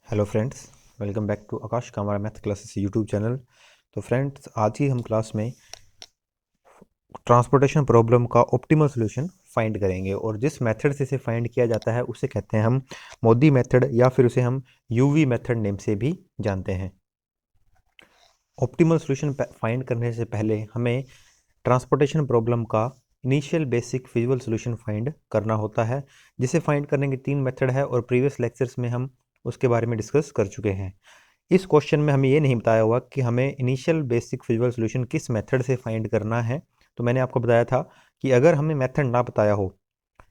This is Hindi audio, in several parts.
Hello friends, welcome back to Akash Kamra math classes YouTube channel. तो फ्रेंड्स, आज ही हम क्लास में ट्रांसपोर्टेशन प्रॉब्लम का ऑप्टिमल सॉल्यूशन फाइंड करेंगे और जिस मेथड से इसे फाइंड किया जाता है उसे कहते हैं हम मोदी मेथड या फिर उसे हम यूवी मेथड नेम से भी जानते हैं। ऑप्टिमल सॉल्यूशन फाइंड करने से पहले हमें ट्रांसपोर्टेशन प्रॉब्लम का initial basic feasible solution find करना होता है, जिसे फाइंड करने के 3 मेथड है और प्रीवियस लेक्चर्स में हम उसके बारे में डिस्कस कर चुके हैं। इस क्वेश्चन में हमें ये नहीं बताया हुआ कि हमें इनिशियल बेसिक फिजिबल सॉल्यूशन किस मेथड से फाइंड करना है। तो मैंने आपको बताया था कि अगर हमें मेथड ना बताया हो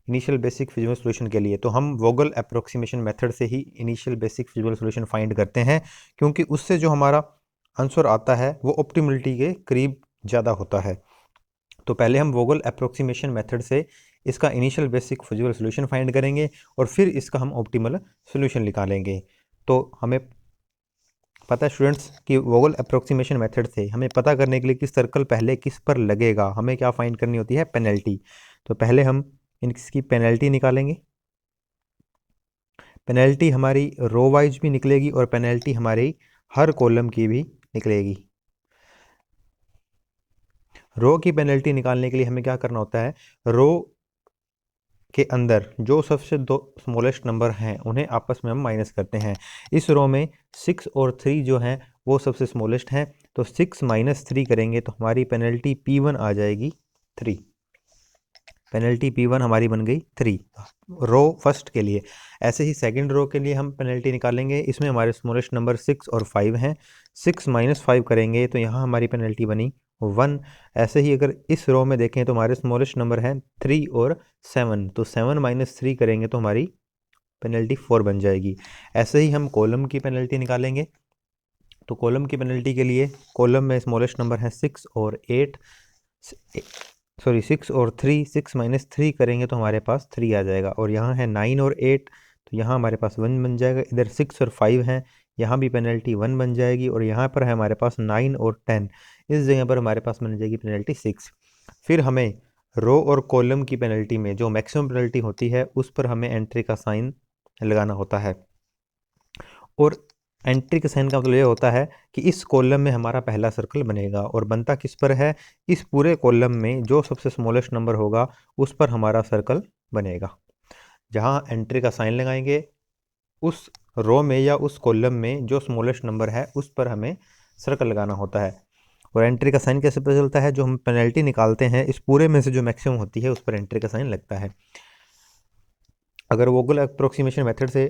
इनिशियल बेसिक फिजिबल सॉल्यूशन के लिए तो हम वोगल अप्रोक्सीमेशन मेथड से ही initial basic feasible solution find करते हैं, क्योंकि उससे जो हमारा आंसर आता है वो ऑप्टिमलिटी के करीब ज़्यादा होता है। तो पहले हम वोगल अप्रोक्सीमेशन मेथड से इसका initial basic feasible solution find करेंगे और फिर इसका हम ऑप्टिमल सॉल्यूशन निकालेंगे। तो हमें पता है स्टूडेंट्स कि वोगल अप्रोक्सीमेशन मेथड से हमें पता करने के लिए कि सर्कल पहले किस पर लगेगा हमें क्या फाइंड करनी होती है, पेनल्टी। तो पहले हम इसकी पेनल्टी निकालेंगे। पेनल्टी हमारी रो वाइज भी निकलेगी और पेनल्टी हमारी हर कॉलम की भी निकलेगी। रो की पेनल्टी निकालने के लिए हमें क्या करना होता है, रो के अंदर जो सबसे दो स्मॉलेस्ट नंबर हैं उन्हें आपस में हम माइनस करते हैं। इस रो में 6 और 3 जो हैं वो सबसे स्मॉलेस्ट हैं, तो 6 माइनस 3 करेंगे तो हमारी पेनल्टी P1 आ जाएगी 3। पेनल्टी P1 हमारी बन गई 3 रो फर्स्ट के लिए। ऐसे ही सेकंड रो के लिए हम पेनल्टी निकालेंगे। इसमें हमारे स्मॉलेस्ट नंबर 6 और 5 हैं। 6 माइनस 5 करेंगे तो यहाँ हमारी पेनल्टी बनी 1। ऐसे ही अगर इस रो में देखें तो हमारे स्मॉलेस्ट नंबर हैं 3 और 7, तो 7 माइनस 3 करेंगे तो हमारी पेनल्टी 4 बन जाएगी। ऐसे ही हम कॉलम की पेनल्टी निकालेंगे। तो कॉलम की पेनल्टी के लिए कॉलम में स्मॉलेस्ट नंबर हैं 6 और 8, सॉरी 6 और 3, 6 माइनस 3 करेंगे तो हमारे पास 3 आ जाएगा। और यहाँ है 9 और 8, तो यहाँ हमारे पास 1 बन जाएगा। इधर 6 और 5 हैं, यहाँ भी पेनल्टी 1 बन जाएगी। और यहाँ पर है हमारे पास 9 और 10, इस जगह पर हमारे पास बन जाएगी पेनल्टी 6। फिर हमें रो और कॉलम की पेनल्टी में जो मैक्सिमम पेनल्टी होती है उस पर हमें एंट्री का साइन लगाना होता है। और एंट्री के साइन का मतलब ये होता है कि इस कॉलम में हमारा पहला सर्कल बनेगा और बनता किस पर है, इस पूरे कॉलम में जो सबसे स्मॉलेस्ट नंबर होगा उस पर हमारा सर्कल बनेगा। जहाँ एंट्री का साइन लगाएंगे उस रो में या उस कॉलम में जो स्मॉलेस्ट नंबर है उस पर हमें सर्कल लगाना होता है। और एंट्री का साइन कैसे पता चलता है, जो हम पेनल्टी निकालते हैं इस पूरे में से जो मैक्सिमम होती है उस पर एंट्री का साइन लगता है। अगर वोगल अप्रोक्सीमेशन मेथड से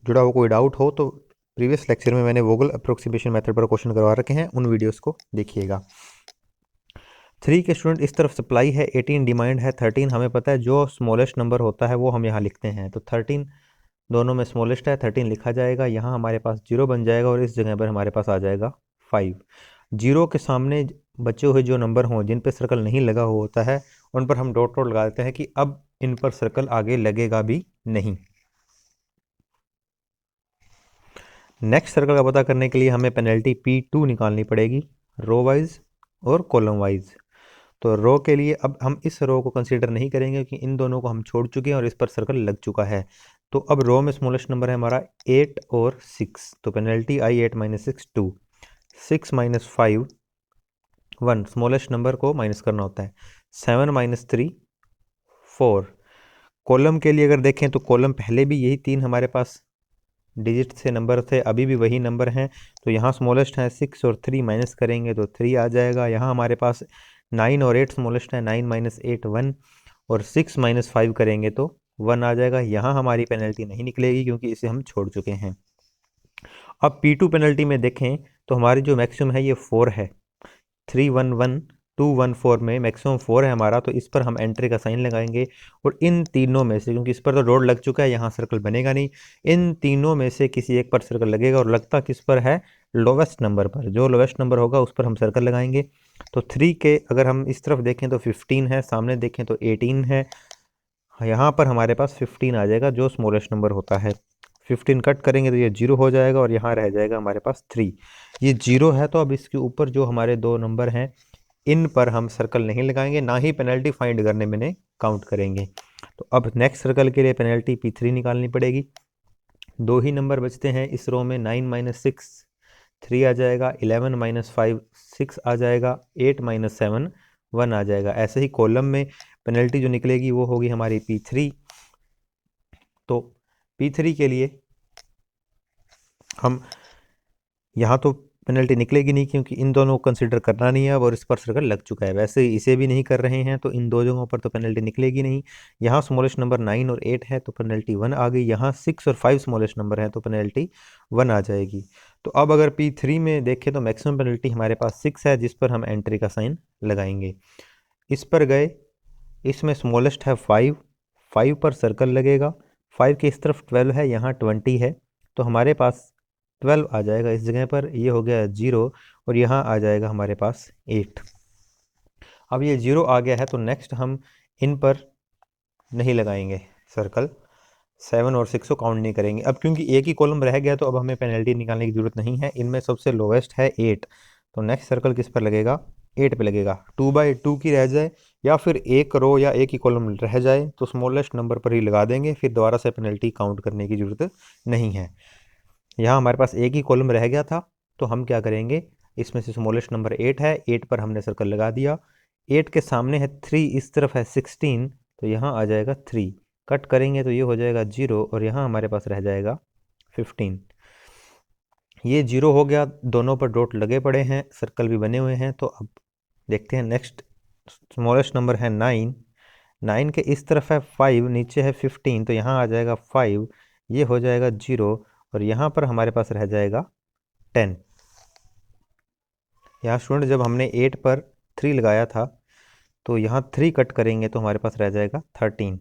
जुड़ा हुआ कोई डाउट हो तो प्रीवियस लेक्चर में मैंने वोगल अप्रोक्सीमेशन मेथड पर क्वेश्चन करवा रखे हैं, उन वीडियोस को देखिएगा। 3 के स्टूडेंट इस तरफ सप्लाई है, 18 डिमांड है, 13 हमें पता है जो स्मॉलेस्ट नंबर होता है वो हम यहाँ लिखते हैं। तो 13 दोनों में स्मॉलेस्ट है, 13 लिखा जाएगा। यहाँ हमारे पास 0 बन जाएगा और इस जगह पर हमारे पास आ जाएगा 5। 0 के सामने बचे हुए जो नंबर हों जिन पर सर्कल नहीं लगा हुआ होता है उन पर हम डॉट डॉट लगा देते हैं कि अब इन पर सर्कल आगे लगेगा भी नहीं। नेक्स्ट सर्कल का पता करने के लिए हमें पेनल्टी P2 निकालनी पड़ेगी, रो वाइज और कॉलम वाइज। तो रो के लिए अब हम इस रो को कंसीडर नहीं करेंगे क्योंकि इन दोनों को हम छोड़ चुके हैं और इस पर सर्कल लग चुका है। तो अब रो में स्मॉलेस्ट नंबर है हमारा 8 और 6, तो पेनल्टी आई 8 माइनस 6 2, 6 माइनस 5 1, स्मॉलेस्ट नंबर को माइनस करना होता है। 7 माइनस 3 4। कॉलम के लिए अगर देखें तो कॉलम पहले भी यही 3 हमारे पास डिजिट से नंबर थे, अभी भी वही नंबर हैं। तो यहाँ स्मॉलेस्ट है 6 और 3 माइनस करेंगे तो 3 आ जाएगा। यहाँ हमारे पास 9 और 8 स्मॉलेस्ट है, 9 माइनस 8 1, और 6 माइनस 5 करेंगे तो 1 आ जाएगा। यहाँ हमारी पेनल्टी नहीं निकलेगी क्योंकि इसे हम छोड़ चुके हैं। अब P2 पेनल्टी में देखें तो हमारी जो मैक्सिमम है ये 4 है, 3 1 1 2 1 4 में मैक्सिमम 4 है हमारा, तो इस पर हम एंट्री का साइन लगाएंगे। और इन तीनों में से, क्योंकि इस पर तो डॉट लग चुका है यहाँ सर्कल बनेगा नहीं, इन तीनों में से किसी एक पर सर्कल लगेगा और लगता किस पर है, लोवेस्ट नंबर पर। जो लोवेस्ट नंबर होगा उस पर हम सर्कल लगाएंगे। तो 3 के अगर हम इस तरफ देखें तो 15 है, सामने देखें तो 18 है, यहाँ पर हमारे पास 15 आ जाएगा जो स्मॉलेस्ट नंबर होता है। 15 कट करेंगे तो ये 0 हो जाएगा और यहाँ रह जाएगा हमारे पास 3। ये 0 है तो अब इसके ऊपर जो हमारे दो नंबर हैं इन पर हम सर्कल नहीं लगाएंगे, ना ही पेनल्टी फाइंड करने में काउंट करेंगे। तो अब नेक्स्ट सर्कल के लिए पेनल्टी P3 निकालनी पड़ेगी। दो ही नंबर बचते हैं इस रो में, 9 माइनस 6 3 आ जाएगा, 11 माइनस 5 6 आ जाएगा, 8 माइनस 7 1 आ जाएगा। ऐसे ही कॉलम में पेनल्टी जो निकलेगी वो होगी हमारी P3। तो P3 के लिए हम यहाँ तो पेनल्टी निकलेगी नहीं क्योंकि इन दोनों को कंसिडर करना नहीं है और इस पर सर्कल लग चुका है। वैसे इसे भी नहीं कर रहे हैं तो इन दो जगहों पर तो पेनल्टी निकलेगी नहीं। यहाँ स्मॉलेस्ट नंबर 9 और 8 है तो पेनल्टी 1 आ गई। यहाँ 6 और 5 स्मॉलेस्ट नंबर है तो पेनल्टी 1 आ जाएगी। तो अब अगर P3 में देखें तो मैक्सिमम पेनल्टी हमारे पास 6 है जिस पर हम एंट्री का साइन लगाएंगे। इस पर गए, इसमें स्मॉलेस्ट है 5, 5 पर सर्कल लगेगा, 5 के इस तरफ 12 है, यहाँ 20 है तो हमारे पास 12 आ जाएगा इस जगह पर, ये हो गया 0 और यहाँ आ जाएगा हमारे पास 8। अब ये 0 आ गया है तो नेक्स्ट हम इन पर नहीं लगाएंगे सर्कल, 7 और 6 को काउंट नहीं करेंगे। अब क्योंकि एक ही कॉलम रह गया तो अब हमें पेनल्टी निकालने की ज़रूरत नहीं है। इनमें सबसे लोवेस्ट है 8 तो नेक्स्ट सर्कल किस पर लगेगा, 8 पे लगेगा। 2/2 की रह जाए या फिर एक रो या एक ही कॉलम रह जाए तो स्मॉलेस्ट नंबर पर ही लगा देंगे, फिर दोबारा से पेनल्टी काउंट करने की ज़रूरत नहीं है। यहाँ हमारे पास एक ही कॉलम रह गया था तो हम क्या करेंगे, इसमें से स्मॉलेस्ट नंबर 8 है, 8 पर हमने सर्कल लगा दिया। 8 के सामने है 3, इस तरफ है 16 तो यहाँ आ जाएगा 3, कट करेंगे तो ये हो जाएगा 0 और यहाँ हमारे पास रह जाएगा 15। ये 0 हो गया, दोनों पर डॉट लगे पड़े हैं, सर्कल भी बने हुए हैं। तो अब देखते हैं नेक्स्ट, स्मॉलेस्ट नंबर है 9, 9 के इस तरफ है 5, नीचे है 15 तो यहाँ आ जाएगा 5, ये हो जाएगा 0 और यहाँ पर हमारे पास रह जाएगा 10। यहाँ स्टूडेंट जब हमने 8 पर 3 लगाया था तो यहाँ 3 कट करेंगे तो हमारे पास रह जाएगा 13।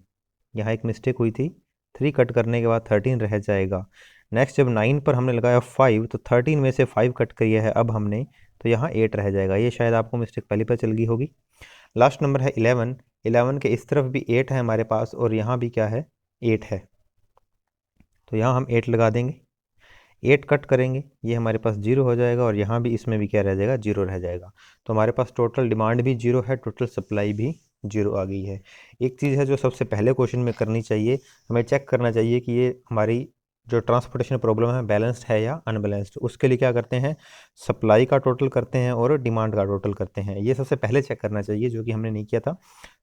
यहाँ एक मिस्टेक हुई थी, 3 कट करने के बाद 13 रह जाएगा। नेक्स्ट जब 9 पर हमने लगाया 5 तो 13 में से 5 कट किया है अब हमने तो यहाँ 8 रह जाएगा। ये शायद आपको मिस्टेक पहले पर चल गई होगी। लास्ट नंबर है 11, 11 के इस तरफ भी 8 है हमारे पास और यहाँ भी क्या है, 8 है तो यहाँ हम 8 लगा देंगे। 8 कट करेंगे, ये हमारे पास 0 हो जाएगा और यहाँ भी इसमें भी क्या रह जाएगा, 0 रह जाएगा। तो हमारे पास टोटल डिमांड भी 0 है, टोटल सप्लाई भी 0 आ गई है। एक चीज़ है जो सबसे पहले क्वेश्चन में करनी चाहिए, हमें चेक करना चाहिए कि ये हमारी जो ट्रांसपोर्टेशन प्रॉब्लम है बैलेंस्ड है या अनबैलेंस्ड। उसके लिए क्या करते हैं, सप्लाई का टोटल करते हैं और डिमांड का टोटल करते हैं। ये सबसे पहले चेक करना चाहिए जो कि हमने नहीं किया था।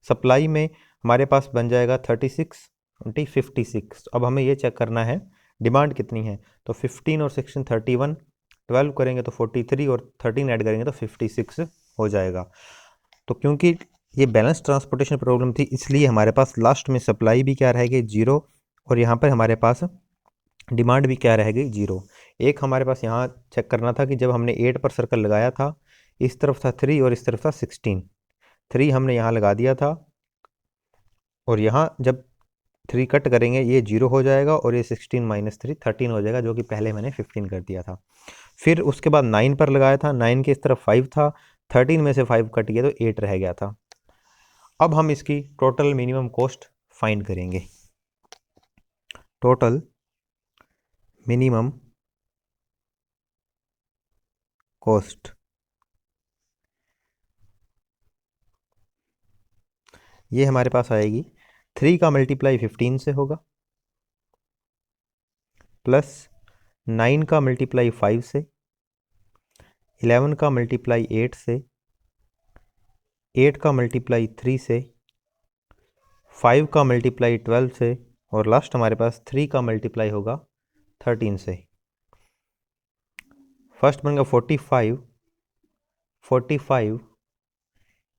सप्लाई में हमारे पास बन जाएगा 36 20 56। अब हमें ये चेक करना है डिमांड कितनी है, तो 15 और 16 31, 12 करेंगे तो 43 और 13 ऐड करेंगे तो 56 हो जाएगा। तो क्योंकि ये बैलेंस ट्रांसपोर्टेशन प्रॉब्लम थी इसलिए हमारे पास लास्ट में सप्लाई भी क्या रहेगी, 0 और यहाँ पर हमारे पास डिमांड भी क्या रहेगी, 0। एक हमारे पास यहाँ चेक करना था कि जब हमने 8 पर सर्कल लगाया था इस तरफ था 3 और इस तरफ था 16, 3 हमने यहाँ लगा दिया था और यहाँ जब 3 कट करेंगे ये 0 हो जाएगा और ये 16 माइनस 3 13 हो जाएगा, जो कि पहले मैंने 15 कर दिया था। फिर उसके बाद 9 पर लगाया था, 9 के इस तरफ 5 था, 13 में से 5 कट गया तो 8 रह गया था। अब हम इसकी टोटल मिनिमम कॉस्ट फाइंड करेंगे। टोटल मिनिमम कॉस्ट, ये हमारे पास आएगी 3 का मल्टीप्लाई 15 से होगा प्लस 9 का मल्टीप्लाई 5 से, 11 का मल्टीप्लाई 8 से, 8 का मल्टीप्लाई 3 से, 5 का मल्टीप्लाई 12 से और लास्ट हमारे पास 3 का मल्टीप्लाई होगा 13 से। फर्स्ट बनेगा 45, 45,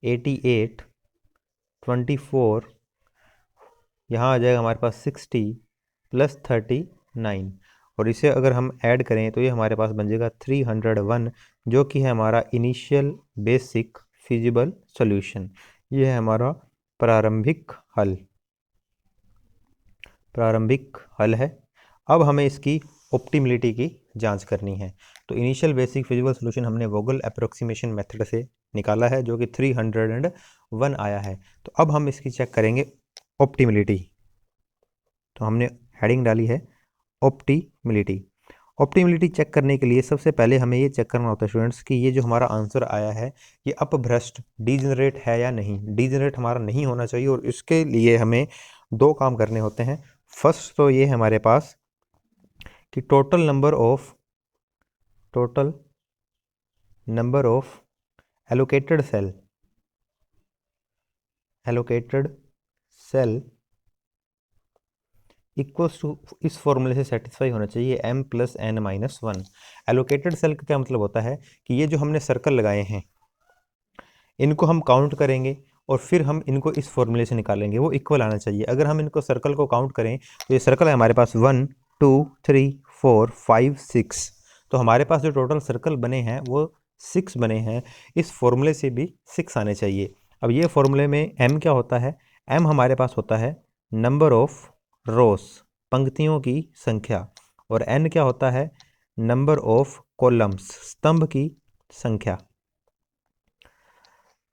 88, 24, यहाँ आ जाएगा हमारे पास 60 प्लस 39 और इसे अगर हम ऐड करें तो ये हमारे पास बन जाएगा 301, जो कि है हमारा इनिशियल बेसिक फिजिबल सॉल्यूशन। ये है हमारा प्रारंभिक हल है। अब हमें इसकी ऑप्टिमिलिटी की जांच करनी है। तो इनिशियल बेसिक फिजिबल सॉल्यूशन हमने वोगल अप्रोक्सीमेशन मेथड से निकाला है जो कि 301 आया है। तो अब हम इसकी चेक करेंगे ऑप्टिमिलिटी। तो हमने हेडिंग डाली है ऑप्टिमिलिटी। ऑप्टिमिलिटी चेक करने के लिए सबसे पहले हमें ये चेक करना होता है स्टूडेंट्स कि ये जो हमारा आंसर आया है ये अपभ्रष्ट डीजेनरेट है या नहीं। डीजेनरेट हमारा नहीं होना चाहिए और इसके लिए हमें दो काम करने होते हैं। फर्स्ट तो ये हमारे पास कि total number of allocated cell equals to, इस फॉर्मूले से सेटिस्फाई होना चाहिए m plus n minus 1। Allocated cell का क्या मतलब होता है कि ये जो हमने सर्कल लगाए हैं इनको हम काउंट करेंगे और फिर हम इनको इस फॉर्मूले से निकालेंगे, वो इक्वल आना चाहिए। अगर हम इनको सर्कल को काउंट करें तो ये सर्कल है हमारे पास 1 2 3 4 5 6, तो हमारे पास जो टोटल सर्कल बने हैं वो 6 बने हैं। इस फॉर्मूले से भी 6 आने चाहिए। अब ये फॉर्मूले में m क्या होता है, m हमारे पास होता है नंबर ऑफ रोस, पंक्तियों की संख्या, और n क्या होता है, नंबर ऑफ कॉलम्स, स्तंभ की संख्या।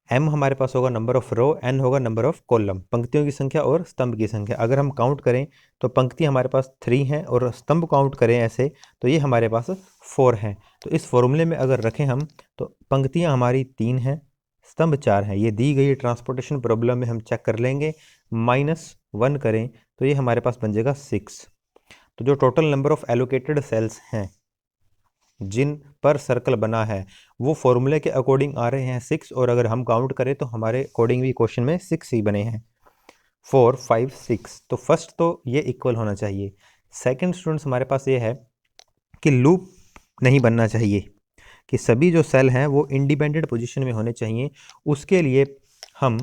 m हमारे पास होगा नंबर ऑफ रो, n होगा नंबर ऑफ कॉलम, पंक्तियों की संख्या और स्तंभ की संख्या। अगर हम काउंट करें तो पंक्ति हमारे पास 3 हैं और स्तंभ काउंट करें ऐसे तो ये हमारे पास 4 हैं। तो इस फॉर्मूले में अगर रखें हम तो पंक्तियां हमारी 3 हैं, स्तंभ 4 हैं। ये दी गई ट्रांसपोर्टेशन प्रॉब्लम में हम चेक कर लेंगे, -1 करें तो ये हमारे पास बन जाएगा 6। तो जो total number of allocated cells हैं जिन पर सर्कल बना है वो फॉर्मूले के अकॉर्डिंग आ रहे हैं 6, और अगर हम काउंट करें तो हमारे अकॉर्डिंग भी क्वेश्चन में 6 ही बने हैं, 4 5 6। तो फर्स्ट तो ये इक्वल होना चाहिए। सेकंड स्टूडेंट्स हमारे पास ये है कि लूप नहीं बनना चाहिए, कि सभी जो सेल हैं वो इंडिपेंडेंट पोजीशन में होने चाहिए। उसके लिए हम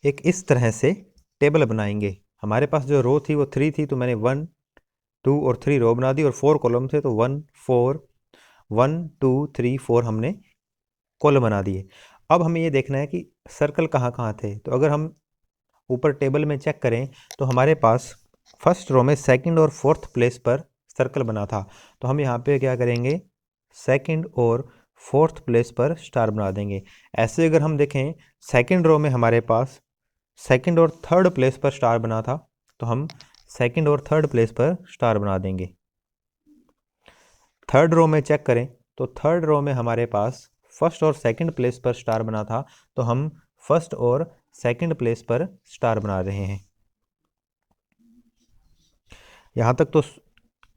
एक इस तरह से टेबल बनाएंगे। हमारे पास जो रो थी वो 3 थी, तो मैंने 1 2 और 3 रो बना दी, और 4 कॉलम थे तो 1 4 1 2 3 4 हमने कॉलम बना दिए। अब हमें ये देखना है कि सर्कल कहाँ कहाँ थे। तो अगर हम ऊपर टेबल में चेक करें तो हमारे पास फर्स्ट रो में सेकंड और फोर्थ प्लेस पर सर्कल बना था, तो हम यहाँ पे क्या करेंगे, सेकंड और फोर्थ प्लेस पर स्टार बना देंगे। ऐसे अगर हम देखें सेकंड रो में हमारे पास सेकंड और थर्ड प्लेस पर स्टार बना था, तो हम सेकंड और थर्ड प्लेस पर स्टार बना देंगे। थर्ड रो में चेक करें तो थर्ड रो में हमारे पास फर्स्ट और सेकंड प्लेस पर स्टार बना था, तो हम फर्स्ट और सेकंड प्लेस पर स्टार बना रहे हैं। यहाँ तक तो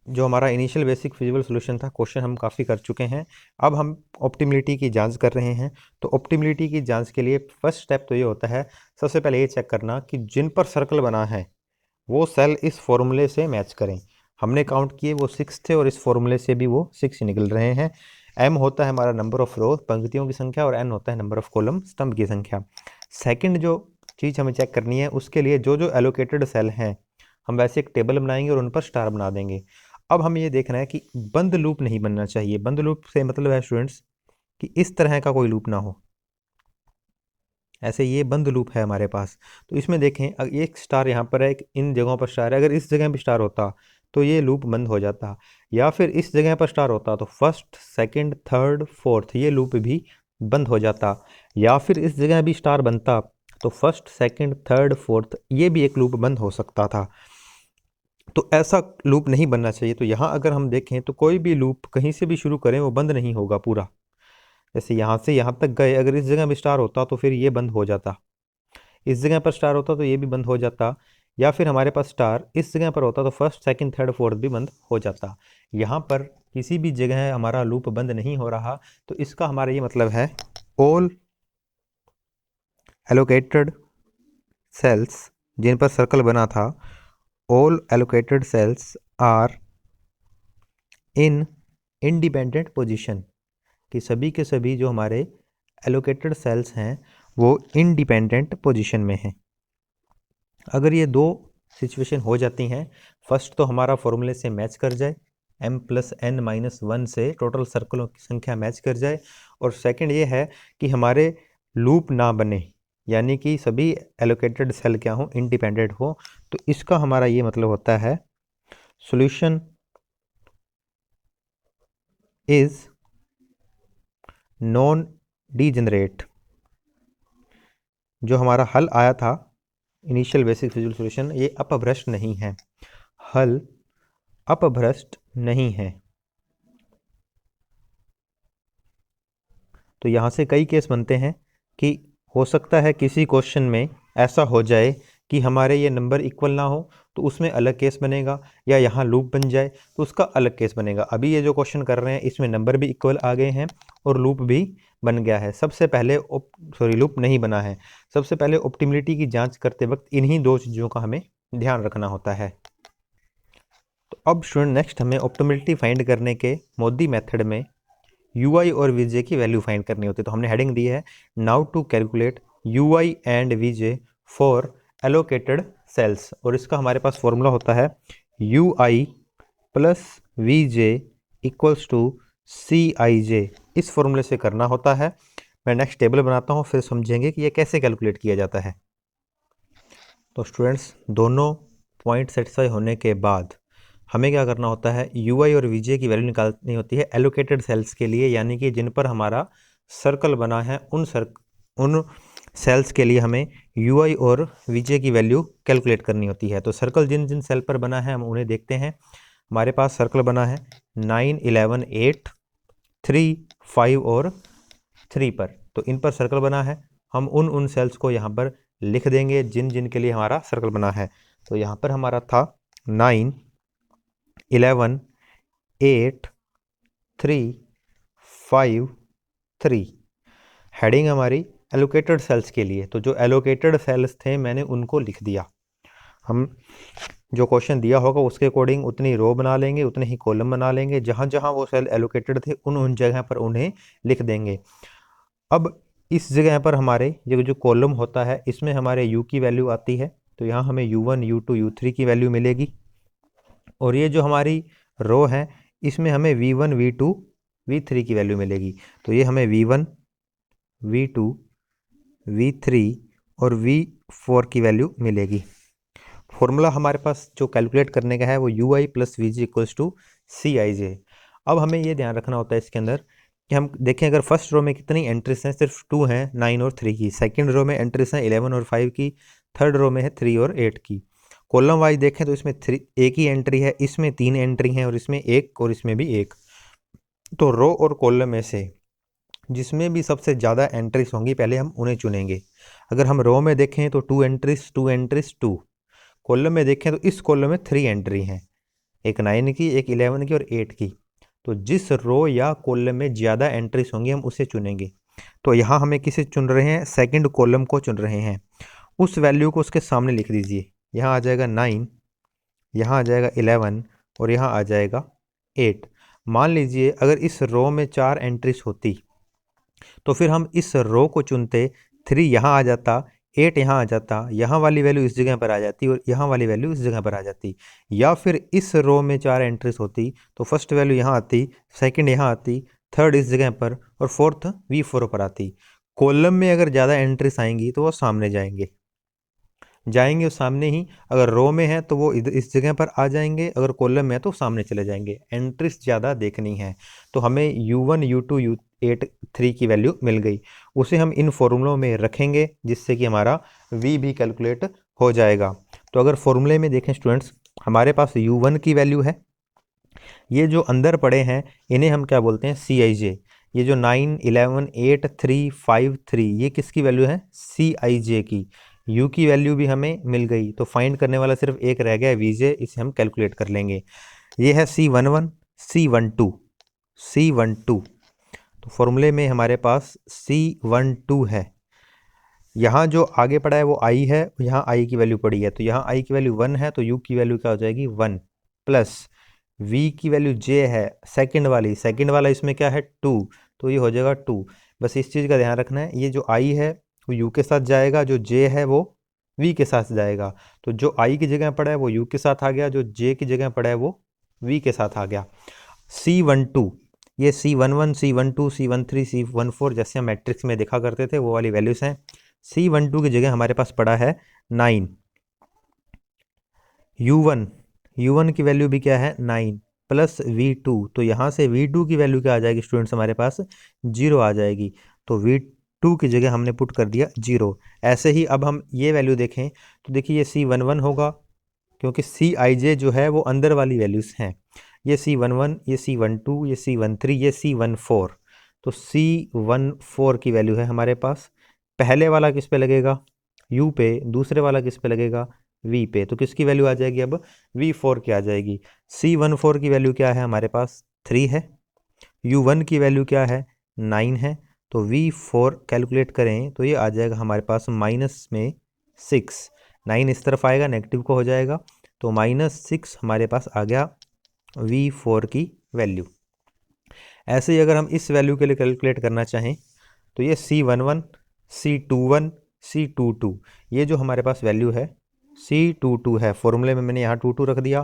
जो हमारा इनिशियल बेसिक फिजिबल सॉल्यूशन था, क्वेश्चन हम काफ़ी कर चुके हैं। अब हम ऑप्टिमिलिटी की जांच कर रहे हैं। तो ऑप्टिमिलिटी की जांच के लिए फर्स्ट स्टेप तो ये होता है, सबसे पहले ये चेक करना कि जिन पर सर्कल बना है वो सेल इस फॉर्मूले से मैच करें। हमने काउंट किए वो 6 थे और इस फॉर्मूले से भी वो 6 निकल रहे हैं। m होता है हमारा नंबर ऑफ रो, पंक्तियों की संख्या, और n होता है नंबर ऑफ कॉलम, स्तंभ की संख्या। सेकंड जो चीज़ हमें चेक करनी है, उसके लिए जो जो एलोकेटेड सेल हैं हम वैसे एक टेबल बनाएंगे और उन पर स्टार बना देंगे। अब हमें ये देखना है कि बंद लूप नहीं बनना चाहिए। बंद लूप से मतलब है स्टूडेंट्स कि इस तरह का कोई लूप ना हो। ऐसे ये बंद लूप है हमारे पास, तो इसमें देखें एक स्टार यहाँ पर है, इन जगहों पर स्टार है। अगर इस जगह पर स्टार होता तो ये लूप बंद हो जाता, या फिर इस जगह पर स्टार होता तो फर्स्ट सेकंड थर्ड फोर्थ ये लूप भी बंद हो जाता, या फिर इस जगह भी स्टार बनता तो फर्स्ट सेकंड थर्ड फोर्थ ये भी एक लूप बंद हो सकता था। तो ऐसा लूप नहीं बनना चाहिए। तो यहाँ अगर हम देखें तो कोई भी लूप कहीं से भी शुरू करें वो बंद नहीं होगा पूरा। जैसे यहाँ से यहाँ तक गए, अगर इस जगह भी स्टार होता तो फिर ये बंद हो जाता, इस जगह पर स्टार होता तो ये भी बंद हो जाता, या फिर हमारे पास स्टार इस जगह पर होता तो फर्स्ट सेकंड थर्ड फोर्थ भी बंद हो जाता। यहाँ पर किसी भी जगह हमारा लूप बंद नहीं हो रहा, तो इसका हमारा ये मतलब है ऑल एलोकेटेड सेल्स जिन पर सर्कल बना था, all allocated cells are in independent position, कि सभी के सभी जो हमारे एलोकेटेड सेल्स हैं वो इंडिपेंडेंट पोजीशन में हैं। अगर ये दो सिचुएशन हो जाती हैं, फर्स्ट तो हमारा फॉर्मूले से मैच कर जाए, m प्लस n माइनस 1 से टोटल सर्कलों की संख्या मैच कर जाए, और सेकंड ये है कि हमारे लूप ना बने, यानी कि सभी एलोकेटेड सेल क्या हो, इंडिपेंडेंट हो। तो इसका हमारा ये मतलब होता है सॉल्यूशन इज नॉन डीजेनरेट। जो हमारा हल आया था इनिशियल बेसिक फिजिकल सॉल्यूशन, ये अपभ्रष्ट नहीं है, हल अपभ्रष्ट नहीं है। तो यहाँ से कई केस बनते हैं कि हो सकता है किसी क्वेश्चन में ऐसा हो जाए कि हमारे ये नंबर इक्वल ना हो तो उसमें अलग केस बनेगा, या यहाँ लूप बन जाए तो उसका अलग केस बनेगा। अभी ये जो क्वेश्चन कर रहे हैं इसमें नंबर भी इक्वल आ गए हैं और लूप भी बन गया है। सबसे पहले लूप नहीं बना है। सबसे पहले ऑप्टिमिलिटी की जांच करते वक्त इन्हीं दो चीज़ों का हमें ध्यान रखना होता है। तो अब स्टूडेंट नेक्स्ट हमें ऑप्टिमिलिटी फाइंड करने के मोदी मेथड में UI और VJ की वैल्यू फाइंड करनी होती है। तो हमने हेडिंग दी है now to calculate UI and VJ for allocated cells, और इसका हमारे पास फॉर्मूला होता है UI plus VJ equals to CIJ। इस फॉर्मूले से करना होता है। मैं नेक्स्ट टेबल बनाता हूँ, फिर समझेंगे कि ये कैसे कैलकुलेट किया जाता है। तो स्टूडेंट्स दोनों पॉइंट सेटिस्फाई होने के बाद हमें क्या करना होता है, UI और VJ की वैल्यू निकालनी होती है एलोकेटेड सेल्स के लिए, यानी कि जिन पर हमारा सर्कल बना है उन सेल्स के लिए हमें UI और VJ की वैल्यू कैलकुलेट करनी होती है। तो सर्कल जिन जिन सेल पर बना है हम उन्हें देखते हैं। हमारे पास सर्कल बना है 9, 11, 8, 3, 5 और 3 पर। तो इन पर सर्कल बना है, हम उन सेल्स को यहाँ पर लिख देंगे जिन जिन के लिए हमारा सर्कल बना है। तो यहाँ पर हमारा था 9, 11, 8, 3, 5, 3। हेडिंग हमारी एलोकेटेड सेल्स के लिए। तो जो एलोकेटेड सेल्स थे मैंने उनको लिख दिया। हम जो क्वेश्चन दिया होगा उसके अकॉर्डिंग उतनी रो बना लेंगे, उतने ही कॉलम बना लेंगे। जहाँ जहाँ वो सेल एलोकेटेड थे उन जगह पर उन्हें लिख देंगे। अब इस जगह पर हमारे ये जो कॉलम होता है इसमें हमारे U की वैल्यू आती है। तो यहाँ हमें U1, U2, U3 की वैल्यू मिलेगी। और ये जो हमारी रो है इसमें हमें V1, V2, V3 की वैल्यू मिलेगी। तो ये हमें V1, V2, V3 और V4 की वैल्यू मिलेगी। फॉर्मूला हमारे पास जो कैलकुलेट करने का है वो UI plus VJ equals to CIJ। अब हमें ये ध्यान रखना होता है इसके अंदर कि हम देखें अगर फर्स्ट रो में कितनी एंट्रीज हैं, सिर्फ 2 हैं, 9 और 3 की। सेकंड रो में एंट्रीज हैं 11 और 5 की। थर्ड रो में है 3 और 8 की। कॉलम वाइज देखें तो इसमें 3 एक ही एंट्री है, इसमें 3 एंट्री हैं और इसमें एक और इसमें भी एक। तो रो और कॉलम में से जिसमें भी सबसे ज़्यादा एंट्रीज होंगी पहले हम उन्हें चुनेंगे। अगर हम रो में देखें तो 2 एंट्रीज 2 एंट्रीज 2। कॉलम में देखें तो इस कॉलम में 3 एंट्री हैं, एक 9 की, एक 11 की और 8 की। तो जिस रो या कॉलम में ज़्यादा एंट्रीज होंगी हम उसे चुनेंगे। तो यहाँ हमें किसे चुन रहे हैं, सेकंड कॉलम को चुन रहे हैं। उस वैल्यू को उसके सामने लिख दीजिए। यहाँ आ जाएगा 9, यहाँ आ जाएगा 11 और यहाँ आ जाएगा 8। मान लीजिए अगर इस रो में 4 एंट्रीज होती तो फिर हम इस रो को चुनते, 3 यहाँ आ जाता, 8 यहाँ आ जाता, यहाँ वाली वैल्यू इस जगह पर आ जाती और यहाँ वाली वैल्यू इस जगह पर आ जाती। या फिर इस रो में 4 एंट्रीज होती तो फर्स्ट वैल्यू यहाँ आती, सेकंड यहाँ आती, थर्ड इस जगह पर और फोर्थ V4 पर आती। कॉलम में अगर ज़्यादा एंट्रीज आएंगी तो वो सामने जाएंगे वो सामने ही। अगर रो में है तो वो इधर इस जगह पर आ जाएंगे, अगर कॉलम में है तो सामने चले जाएंगे। एंट्रीज ज़्यादा देखनी है। तो हमें U1, U2, U8, 3 की वैल्यू मिल गई। उसे हम इन फॉर्मूलों में रखेंगे जिससे कि हमारा V भी कैलकुलेट हो जाएगा। तो अगर फॉर्मूले में देखें स्टूडेंट्स, हमारे पास U1 की वैल्यू है। ये जो अंदर पड़े हैं इन्हें हम क्या बोलते हैं, CIJ। ये जो 9, 11, 8, 3, 5, 3 ये किसकी वैल्यू है, CIJ की। U की वैल्यू भी हमें मिल गई। तो फाइंड करने वाला सिर्फ एक रह गया है VJ, इसे हम कैलकुलेट कर लेंगे। ये है C11, C12, C12। तो फॉर्मूले में हमारे पास C12 है। यहाँ जो आगे पड़ा है वो I है, यहाँ I की वैल्यू पड़ी है। तो यहाँ I की वैल्यू 1 है तो U की वैल्यू क्या हो जाएगी, 1 प्लस V की वैल्यू J है, सेकंड वाला इसमें क्या है 2, तो ये हो जाएगा 2। बस इस चीज़ का ध्यान रखना है, ये जो I है वो U के साथ जाएगा, जो J है वो V के साथ जाएगा। तो जो I की जगह पड़ा है वो U के साथ आ गया, जो J की जगह पड़ा है वो V के साथ आ गया। C12 ये C11, C12, C13, C14 जैसे हम मैट्रिक्स में देखा करते थे वो वाली वैल्यूज़ हैं। C12 की जगह हमारे पास पड़ा है 9। U1 की वैल्यू भी क्या है 9 प्लस V2। तो यहाँ से V2 की वैल्यू क्या आ जाएगी स्टूडेंट्स, हमारे पास 0 आ जाएगी। तो V2 की जगह हमने पुट कर दिया 0। ऐसे ही अब हम ये वैल्यू देखें तो देखिए ये C11 होगा, क्योंकि CIJ जो है वो अंदर वाली वैल्यूज़ हैं। ये C11, ये C12, ये C13, ये C14। तो C14 की वैल्यू है हमारे पास। पहले वाला किस पे लगेगा, U पे, दूसरे वाला किस पे लगेगा, V पे। तो किसकी वैल्यू आ जाएगी अब, V4 की आ जाएगी। C14 की वैल्यू क्या है हमारे पास, 3 है। U1 की वैल्यू क्या है, 9 है। तो V4 कैलकुलेट करें तो ये आ जाएगा हमारे पास माइनस में 6। 9 इस तरफ आएगा, नेगेटिव को हो जाएगा, तो -6 हमारे पास आ गया V4 की वैल्यू। ऐसे ही अगर हम इस वैल्यू के लिए कैलकुलेट करना चाहें तो ये C11, C21, C22, ये जो हमारे पास वैल्यू है C22 है, फॉर्मूले में मैंने यहाँ 22 रख दिया।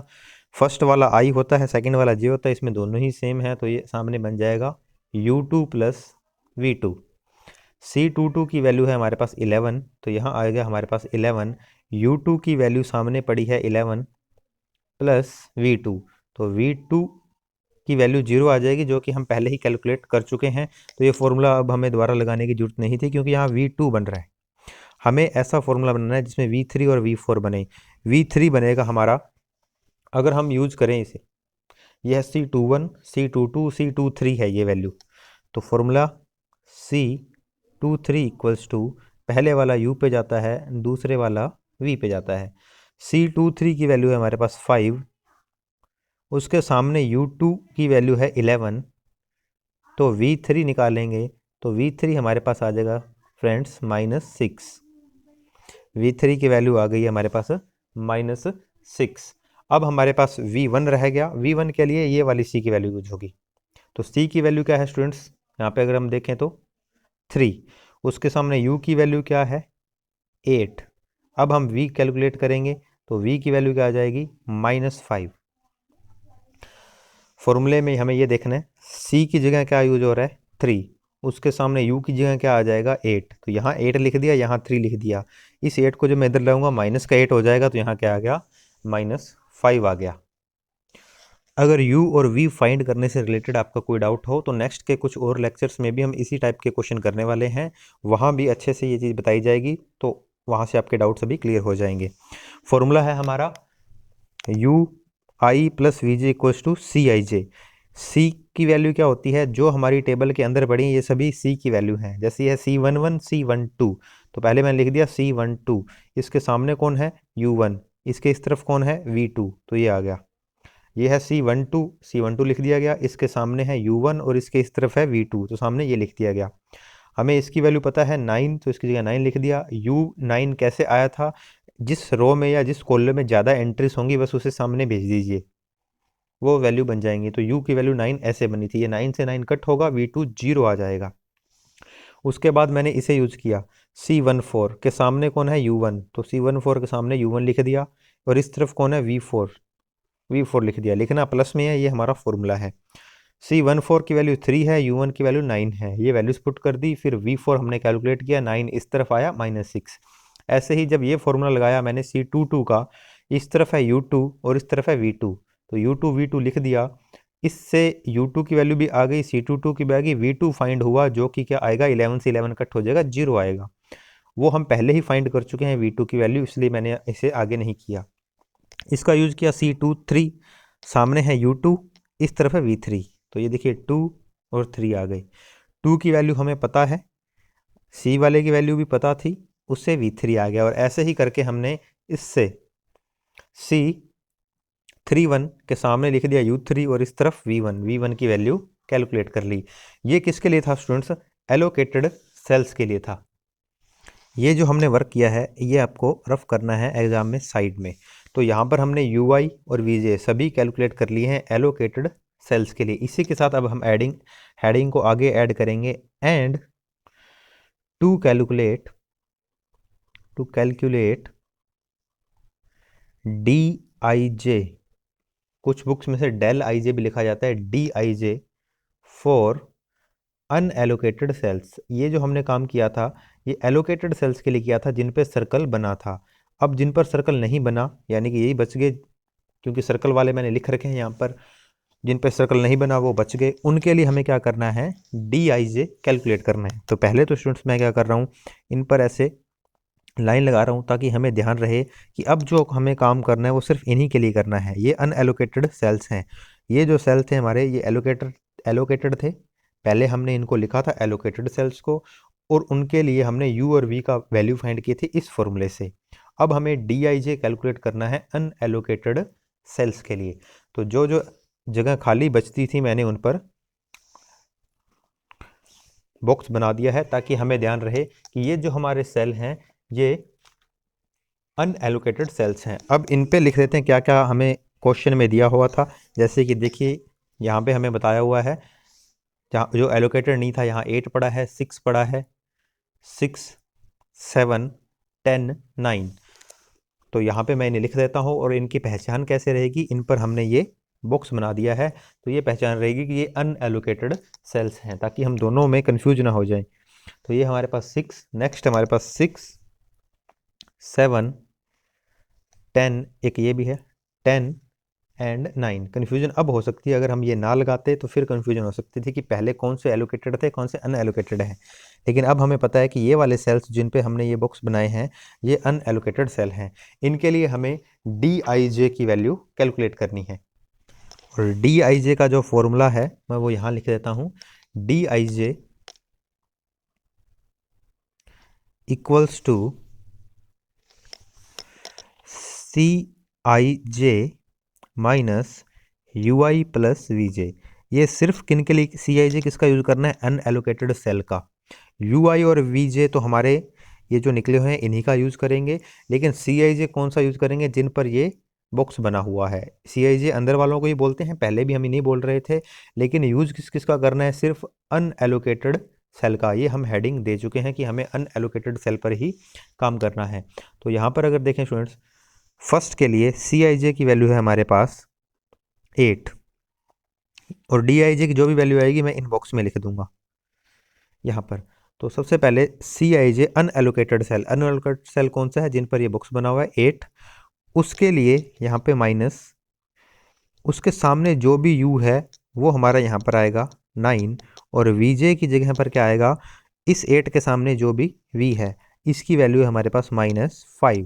फर्स्ट वाला I होता है, सेकंड वाला J होता है, इसमें दोनों ही सेम है, तो ये सामने बन जाएगा U2 प्लस V2। C22 की वैल्यू है हमारे पास 11, तो यहाँ आएगा हमारे पास 11। U2 की वैल्यू सामने पड़ी है 11 प्लस V2, तो V2 की वैल्यू 0 आ जाएगी, जो कि हम पहले ही कैलकुलेट कर चुके हैं। तो ये फॉर्मूला अब हमें दोबारा लगाने की जरूरत नहीं थी, क्योंकि यहाँ V2 बन रहा है। हमें ऐसा फॉर्मूला बनाना है जिसमें V3 और V4 बने। V3 बनेगा हमारा, अगर हम यूज करें इसे, यह C21, C22, C23 है ये वैल्यू। तो फॉर्मूला C23 इक्वल्स टू, पहले वाला U पे जाता है, दूसरे वाला V पे जाता है। C23 की वैल्यू है हमारे पास 5, उसके सामने U2 की वैल्यू है 11, तो V3 निकालेंगे तो V3 हमारे पास आ जाएगा फ्रेंड्स -6। V3 की वैल्यू आ गई है हमारे पास -6। अब हमारे पास V1 रह गया। V1 के लिए ये वाली C की वैल्यू यूज होगी। तो C की वैल्यू क्या है स्टूडेंट्स, यहाँ पे अगर हम देखें तो 3, उसके सामने U की वैल्यू क्या है, 8। अब हम V कैलकुलेट करेंगे तो V की वैल्यू क्या आ जाएगी, -5। फॉर्मूले में हमें ये देखना है C की जगह क्या यूज हो रहा है, 3, उसके सामने U की जगह क्या आ जाएगा, 8। तो यहाँ 8 लिख दिया, यहाँ 3 लिख दिया। इस 8 को जब मैं इधर लाऊंगा माइनस का 8 हो जाएगा, तो यहाँ क्या आ गया, -5 आ गया। अगर U और V फाइंड करने से रिलेटेड आपका कोई डाउट हो तो नेक्स्ट के कुछ और लेक्चर्स में भी हम इसी टाइप के क्वेश्चन करने वाले हैं, वहाँ भी अच्छे से ये चीज़ बताई जाएगी, तो वहाँ से आपके डाउट्स सभी क्लियर हो जाएंगे। फॉर्मूला है हमारा UI plus VJ equals to CIJ। C की वैल्यू क्या होती है, जो हमारी टेबल के अंदर पड़ी ये सभी C की वैल्यू हैं। जैसे ये C11, C12, तो पहले मैंने लिख दिया C12, इसके सामने कौन है, U1, इसके इस तरफ कौन है, V2, तो ये आ गया। ये है C12, C12 लिख दिया गया, इसके सामने है U1 और इसके इस तरफ है V2, तो सामने ये लिख दिया गया। हमें इसकी वैल्यू पता है 9, तो इसकी जगह 9 लिख दिया। U9 कैसे आया था, जिस रो में या जिस कॉलम में ज़्यादा एंट्रीज होंगी बस उसे सामने भेज दीजिए, वो वैल्यू बन जाएंगी। तो U की वैल्यू 9 ऐसे बनी थी, ये 9 से 9 कट होगा, V2 0 आ जाएगा। उसके बाद मैंने इसे यूज किया, C14 के सामने कौन है, U1, तो C14 के सामने U1 लिख दिया, और इस तरफ कौन है, V4 लिख दिया। लिखना प्लस में है, ये हमारा फॉर्मूला है। C14 की वैल्यू 3 है, U1 की वैल्यू 9 है, ये वैल्यूज पुट कर दी। फिर V4 हमने कैलकुलेट किया, 9 इस तरफ आया, -6। ऐसे ही जब ये फॉर्मूला लगाया मैंने C22 का, इस तरफ है U2 और इस तरफ है V2, तो U2 V2 लिख दिया। इससे U2 की वैल्यू भी आ गई, C22 की भी आ गई, V2 फाइंड हुआ, जो कि क्या आएगा, 11 से 11 कट हो जाएगा, 0 आएगा। वो हम पहले ही फाइंड कर चुके हैं V2 की वैल्यू, इसलिए मैंने इसे आगे नहीं किया। इसका यूज किया C23, सामने है U2, इस तरफ है V3, तो ये देखिए 2 और 3 आ गई। 2 की वैल्यू हमें पता है, C वाले की वैल्यू भी पता थी, उससे V3 आ गया। और ऐसे ही करके हमने इससे C31 के सामने लिख दिया U3 और इस तरफ V1 की वैल्यू कैलकुलेट कर ली। ये किसके लिए था स्टूडेंट्स, एलोकेटेड सेल्स के लिए था। ये जो हमने वर्क किया है ये आपको रफ करना है एग्जाम में साइड में। तो यहाँ पर हमने UI और VJ सभी कैलकुलेट कर लिए हैं एलोकेटेड सेल्स के लिए। इसी के साथ अब हम हेडिंग को आगे ऐड करेंगे, एंड टू कैलकुलेट DIJ, कुछ बुक्स में से डेल IJ भी लिखा जाता है, DIJ फॉर अनएलोकेटेड सेल्स। ये जो हमने काम किया था ये एलोकेटेड सेल्स के लिए किया था, जिन पे सर्कल बना था। अब जिन पर सर्कल नहीं बना, यानी कि यही बच गए, क्योंकि सर्कल वाले मैंने लिख रखे हैं यहाँ पर, जिन पे सर्कल नहीं बना वो बच गए, उनके लिए हमें क्या करना है, DIJ कैलकुलेट करना है। तो पहले तो स्टूडेंट्स मैं क्या कर रहा हूँ, इन पर ऐसे लाइन लगा रहा हूँ ताकि हमें ध्यान रहे कि अब जो हमें काम करना है वो सिर्फ इन्हीं के लिए करना है। ये अनएलोकेटेड सेल्स हैं, ये जो सेल थे हमारे ये एलोकेटेड थे, पहले हमने इनको लिखा था एलोकेटेड सेल्स को, और उनके लिए हमने u और v का वैल्यू फाइंड किए थे इस फॉर्मूले से। अब हमें dij कैलकुलेट करना है अनएलोकेटेड सेल्स के लिए। तो जो जो जगह खाली बचती थी मैंने उन पर बॉक्स बना दिया है, ताकि हमें ध्यान रहे कि ये जो हमारे सेल हैं ये अनएलोकेटेड सेल्स हैं। अब इन पे लिख देते हैं क्या क्या हमें क्वेश्चन में दिया हुआ था। जैसे कि देखिए यहाँ पे हमें बताया हुआ है, जहाँ जो एलोकेटेड नहीं था यहाँ 8 पड़ा है, 6 पड़ा है, 6, 7, 10, 9। तो यहाँ पे मैं इन्हें लिख देता हूँ और इनकी पहचान कैसे रहेगी, इन पर हमने ये बॉक्स बना दिया है। तो ये पहचान रहेगी कि ये अनएलोकेटेड सेल्स हैं, ताकि हम दोनों में कंफ्यूज ना हो जाए। तो ये हमारे पास 6, नेक्स्ट हमारे पास 6, 7, 10, एक ये भी है 10 एंड 9। कन्फ्यूजन अब हो सकती है, अगर हम ये ना लगाते तो फिर कन्फ्यूजन हो सकती थी कि पहले कौन से एलोकेटेड थे कौन से अनएलोकेटेड हैं। लेकिन अब हमें पता है कि ये वाले सेल्स जिन पे हमने ये बॉक्स बनाए हैं ये अनएलोकेटेड सेल हैं। इनके लिए हमें dij की वैल्यू कैलकुलेट करनी है। और dij का जो फॉर्मूला है मैं वो यहाँ लिख देता हूँ। dij equals to Cij minus ui plus vj। ये सिर्फ किन के लिए Cij किसका यूज करना है, अनएलोकेटेड सेल का। ui और vj तो हमारे ये जो निकले हुए हैं इन्हीं का यूज करेंगे। लेकिन Cij कौन सा यूज करेंगे, जिन पर ये बॉक्स बना हुआ है। Cij अंदर वालों को ही बोलते हैं, पहले भी हम इन्हीं बोल रहे थे। लेकिन यूज किस किस का करना है, सिर्फ अनएलोकेटेड सेल का। ये हम हेडिंग दे चुके हैं कि हमें अनएलोकेटेड सेल पर ही काम करना है। तो यहाँ पर अगर देखें स्टूडेंट्स, फर्स्ट के लिए Cij की वैल्यू है हमारे पास 8 और dij की जो भी वैल्यू आएगी मैं इन बॉक्स में लिख दूंगा यहाँ पर। तो सबसे पहले Cij unallocated cell, unallocated cell कौन सा है, जिन पर ये बॉक्स बना हुआ है 8। उसके लिए यहाँ पे माइनस, उसके सामने जो भी u है वो हमारा यहाँ पर आएगा 9। और vj की जगह पर क्या आएगा, इस 8 के सामने जो भी v है इसकी वैल्यू है हमारे पास -5।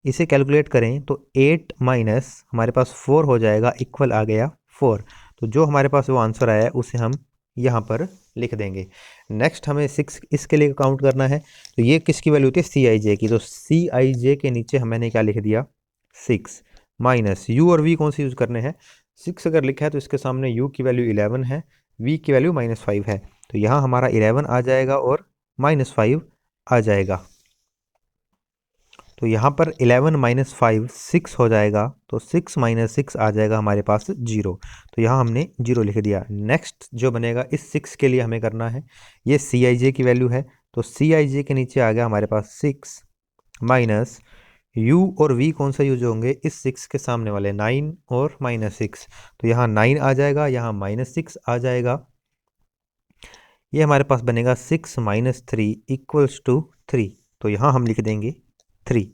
इसे कैलकुलेट करें तो 8 माइनस हमारे पास 4 हो जाएगा, इक्वल आ गया 4। तो जो हमारे पास वो आंसर आया है उसे हम यहाँ पर लिख देंगे। नेक्स्ट हमें 6 इसके लिए काउंट करना है। तो ये किसकी वैल्यू होती है, Cij की। तो Cij के नीचे मैंने क्या लिख दिया 6 माइनस u और v कौन से यूज़ करने हैं। 6 अगर लिखा है तो इसके सामने u की वैल्यू 11 है, v की वैल्यू -5 है। तो यहाँ हमारा 11 आ जाएगा और -5 आ जाएगा। तो यहाँ पर 11 माइनस 5 6 हो जाएगा। तो 6 माइनस 6 आ जाएगा हमारे पास 0। तो यहाँ हमने 0 लिख दिया। नेक्स्ट जो बनेगा इस 6 के लिए हमें करना है, ये Cij की वैल्यू है। तो Cij के नीचे आ गया हमारे पास 6 माइनस u और v कौन सा यूज होंगे, इस 6 के सामने वाले 9 और -6। तो यहाँ 9 आ जाएगा, यहाँ -6 आ जाएगा। ये हमारे पास बनेगा 6 माइनस 3 इक्वल्स टू 3। तो यहाँ हम लिख देंगे 3।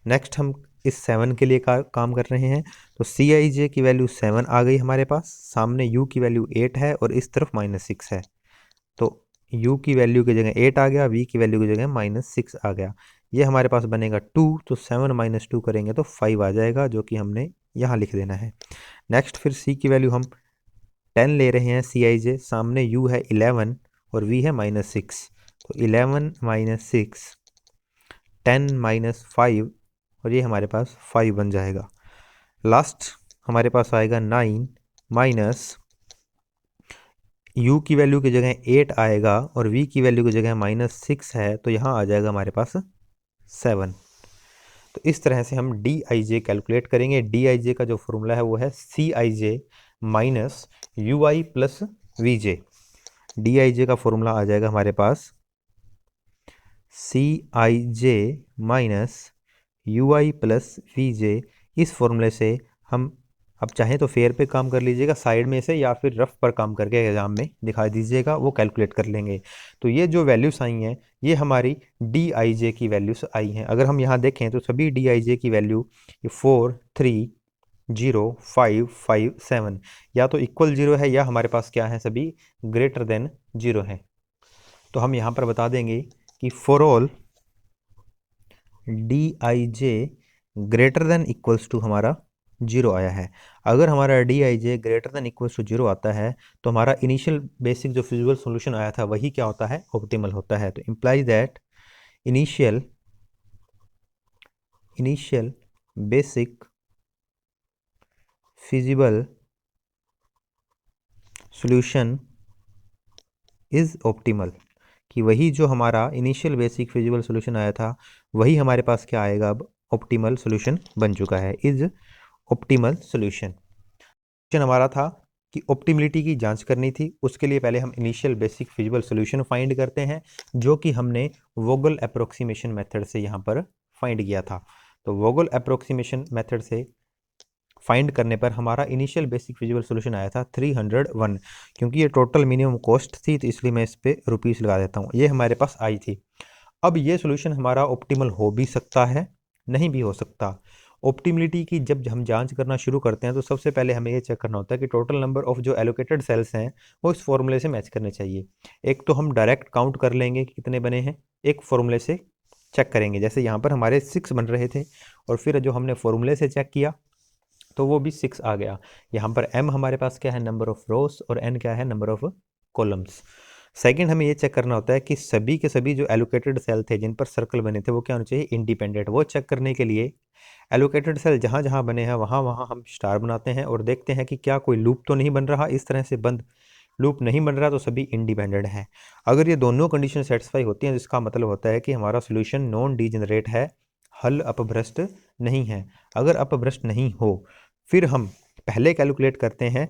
नेक्स्ट हम इस 7 के लिए काम कर रहे हैं। तो Cij की वैल्यू 7 आ गई हमारे पास, सामने u की वैल्यू 8 है और इस तरफ -6 है। तो u की वैल्यू की जगह 8 आ गया, v की वैल्यू की जगह -6 आ गया। ये हमारे पास बनेगा 2। तो 7 माइनस 2 करेंगे तो 5 आ जाएगा, जो कि हमने यहाँ लिख देना है। नेक्स्ट फिर c की वैल्यू हम 10 ले रहे हैं। Cij सामने u है 11 और v है -6। तो 11 माइनस 6, 10 माइनस 5 और ये हमारे पास 5 बन जाएगा। लास्ट हमारे पास आएगा 9 माइनस u की वैल्यू की जगह 8 आएगा और v की वैल्यू की जगह -6 है। तो यहाँ आ जाएगा हमारे पास 7। तो इस तरह से हम dij कैलकुलेट करेंगे। dij का जो फॉर्मूला है वो है Cij minus ui plus vj। dij का फॉर्मूला आ जाएगा हमारे पास Cij minus ui plus vj। इस फॉर्मूले से हम, अब चाहें तो फेयर पे काम कर लीजिएगा साइड में से, या फिर रफ पर काम करके एग्जाम में दिखा दीजिएगा, वो कैलकुलेट कर लेंगे। तो ये जो वैल्यूज़ आई हैं ये हमारी dij की वैल्यूज़ आई हैं। अगर हम यहाँ देखें तो सभी dij की वैल्यू 4, 3, 0, 5, 5, 7 या तो इक्वल 0 है या हमारे पास क्या है, सभी ग्रेटर देन 0 है। तो हम यहाँ पर बता देंगे कि for all dij greater than equals to हमारा जीरो आया है। अगर हमारा D I J greater than equal to zero आता है तो हमारा इनिशियल बेसिक जो फिजिबल सॉल्यूशन आया था वही क्या होता है, ऑप्टिमल होता है। तो implies that initial basic feasible solution is optimal, कि वही जो हमारा इनिशियल बेसिक फिजिबल सॉल्यूशन आया था वही हमारे पास क्या आएगा, अब ऑप्टिमल सॉल्यूशन बन चुका है, इज ऑप्टिमल सॉल्यूशन। क्वेश्चन हमारा था कि ऑप्टिमिलिटी की जांच करनी थी, उसके लिए पहले हम initial basic feasible solution find करते हैं जो कि हमने वोगल अप्रोक्सीमेशन मेथड से यहाँ पर फाइंड किया था। तो वोगल अप्रोक्सीमेशन मेथड से फाइंड करने पर हमारा इनिशियल बेसिक फिजिबल सॉल्यूशन आया था 301। क्योंकि ये टोटल मिनिमम कॉस्ट थी तो इसलिए मैं इस पर रुपीस लगा देता हूँ, ये हमारे पास आई थी। अब ये सॉल्यूशन हमारा ऑप्टिमल हो भी सकता है, नहीं भी हो सकता। ऑप्टिमिलिटी की जब हम जांच करना शुरू करते हैं तो सबसे पहले हमें ये चेक करना होता है कि टोटल नंबर ऑफ जो एलोकेटेड सेल्स हैं वो इस फॉर्मूले से मैच करने चाहिए। एक तो हम डायरेक्ट काउंट कर लेंगे कि कितने बने हैं, एक फॉर्मूले से चेक करेंगे। जैसे यहाँ पर हमारे 6 बन रहे थे और फिर जो हमने फॉर्मूले से चेक किया तो वो भी 6 आ गया। यहाँ पर m हमारे पास क्या है, नंबर ऑफ रोज, और n क्या है, नंबर ऑफ कॉलम्स। सेकंड हमें ये चेक करना होता है कि सभी के सभी जो एलोकेटेड सेल थे जिन पर सर्कल बने थे वो क्या होने चाहिए, इंडिपेंडेंट। वो चेक करने के लिए एलोकेटेड सेल जहाँ जहाँ बने हैं वहाँ वहाँ हम स्टार बनाते हैं और देखते हैं कि क्या कोई लूप तो नहीं बन रहा, इस तरह से बंद लूप नहीं बन रहा तो सभी इंडिपेंडेंट हैं। अगर ये दोनों कंडीशन सेटिस्फाई होती हैं जिसका मतलब होता है कि हमारा सोल्यूशन नॉन डीजेनरेट है, हल अपभ्रष्ट नहीं है। अगर अपभ्रष्ट नहीं हो फिर हम पहले कैलकुलेट करते हैं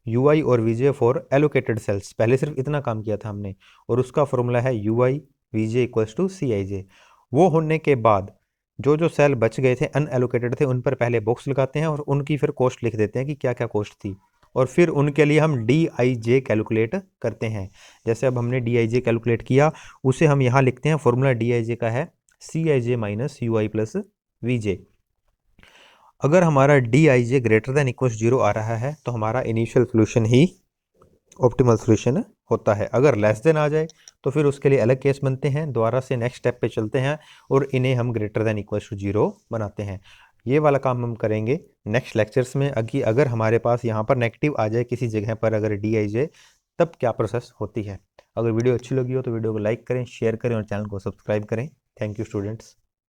यू आई और V J for allocated cells. पहले सिर्फ इतना काम किया था हमने और उसका फॉर्मूला है U I V J equals to C I J. वो होने के बाद जो जो सेल बच गए थे अनएलोकेटेड थे उन पर पहले बॉक्स लगाते हैं और उनकी फिर कॉस्ट लिख देते हैं कि क्या क्या कॉस्ट थी, और फिर उनके लिए हम डी आई जे कैलकुलेट करते हैं। जैसे अब हमने डी आई जे कैलकुलेट किया उसे हम यहाँ लिखते हैं, फॉर्मूला डी आई जे का है C I J minus U I plus V J. अगर हमारा D I J greater than equal zero आ रहा है तो हमारा इनिशियल सोल्यूशन ही ऑप्टिमल सोल्यूशन होता है। अगर लेस देन आ जाए तो फिर उसके लिए अलग केस बनते हैं, दोबारा से नेक्स्ट स्टेप पे चलते हैं और इन्हें हम greater than equal to zero बनाते हैं। ये वाला काम हम करेंगे नेक्स्ट लेक्चर्स में। अगर हमारे पास यहाँ पर नेगेटिव आ जाए किसी जगह पर अगर डी आई जे, तब क्या प्रोसेस होती है। अगर वीडियो अच्छी लगी हो तो वीडियो को लाइक करें, शेयर करें और चैनल को सब्सक्राइब करें। Thank you students.